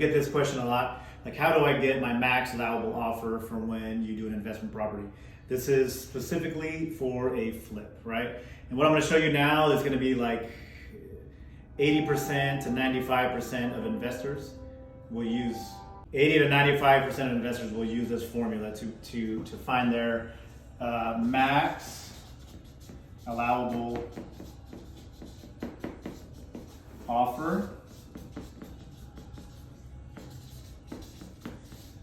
Get this question a lot, like how do I get my max allowable offer from when you do an investment property? This is specifically for a flip, right? And what I'm going to show you now is going to be like 80% to 95% of investors will use 80 to 95% of investors will use this formula to find their max allowable offer.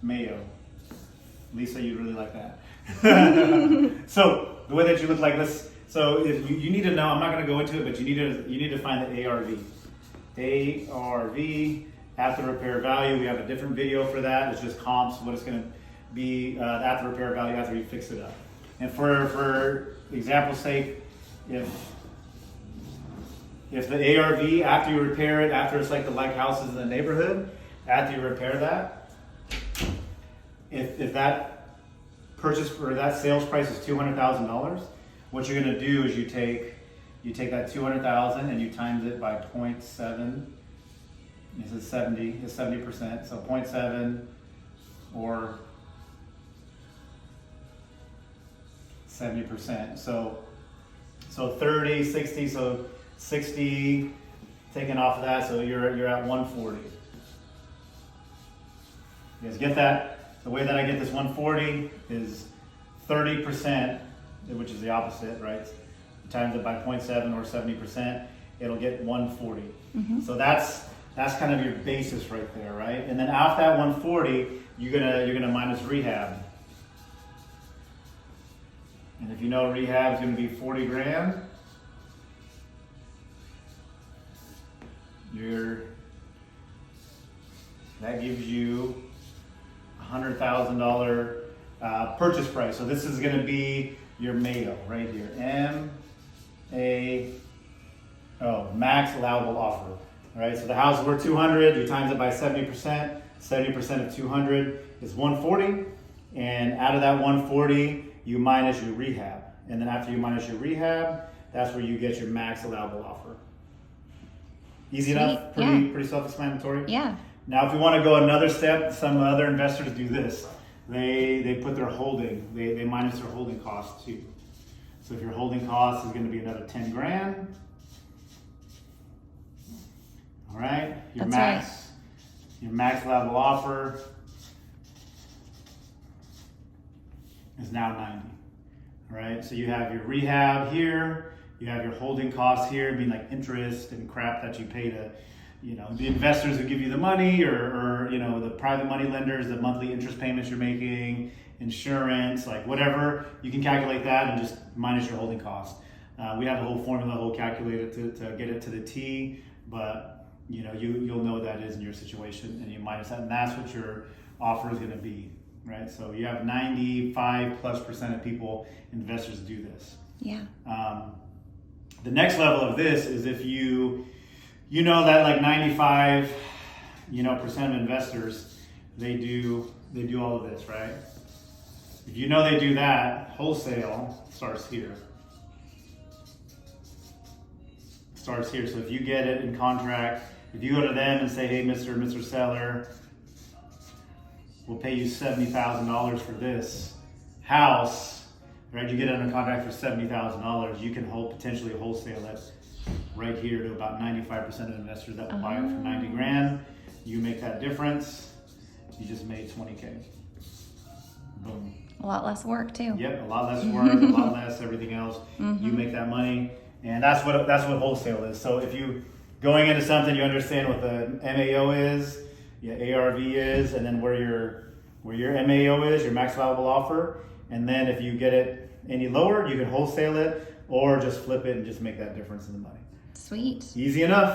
Mayo. Lisa, you'd really like that. So the way that you look like this, so if you need to know, I'm not going to go into it, but you need to find the ARV. ARV, after repair value. We have a different video for that. It's just comps, what it's going to be after repair value after you fix it up. And for example's sake, if the ARV after you repair it, after it's like the like houses in the neighborhood, after you repair that, if that purchase or that sales price is $200,000, what you're going to do is you take that $200,000 and you times it by 0.7. This is 70. It's 70%. So 0.7 or 70%. So 30, 60. So 60 taken off of that. So you're at 140. You guys get that? The way that I get this 140 is 30%, which is the opposite, right? Times it by 0.7 or 70%, it'll get 140. Mm-hmm. So that's kind of your basis right there, right? And then off that 140, you're gonna minus rehab. And if you know rehab is gonna be 40 grand, that gives you $100,000 purchase price. So this is going to be your Mayo right here. Max Allowable Offer. All right. So the house is worth 200. You times it by 70%. 70% of 200 is 140. And out of that 140, you minus your rehab. And then after you minus your rehab, that's where you get your Max Allowable Offer. Easy enough? Pretty self-explanatory? Yeah. Now, if you want to go another step, some other investors do this. They put their holding, they minus their holding costs too. So if your holding cost is going to be another 10 grand, all right, your max allowable offer is now 90. All right, so you have your rehab here, you have your holding costs here, being like interest and crap that you pay to, the investors who give you the money or the private money lenders, the monthly interest payments you're making, insurance, like whatever, you can calculate that and just minus your holding cost. We have a whole formula, a whole calculator to get it to the T, but you'll know what that is in your situation and you minus that, and that's what your offer is going to be, right? So you have 95+% of people, investors do this. Yeah. The next level of this is if you that like 95% of investors, they do all of this, right? If they do that, wholesale starts here. So if you get it in contract, if you go to them and say, hey, Mr. Seller, we'll pay you $70,000 for this house, right? You get it under contract for $70,000, you can potentially wholesale it right here to about 95% of investors that will buy it for 90 grand. You make that difference, you just made 20K. Boom. A lot less work too. Yep, a lot less work, a lot less everything else. Mm-hmm. You make that money, and that's what wholesale is. So if you going into something, you understand what the MAO is, ARV is, and then where your MAO is, your max allowable offer, and then if you get it any lower, you can wholesale it or just flip it and just make that difference in the money. Sweet. Easy enough.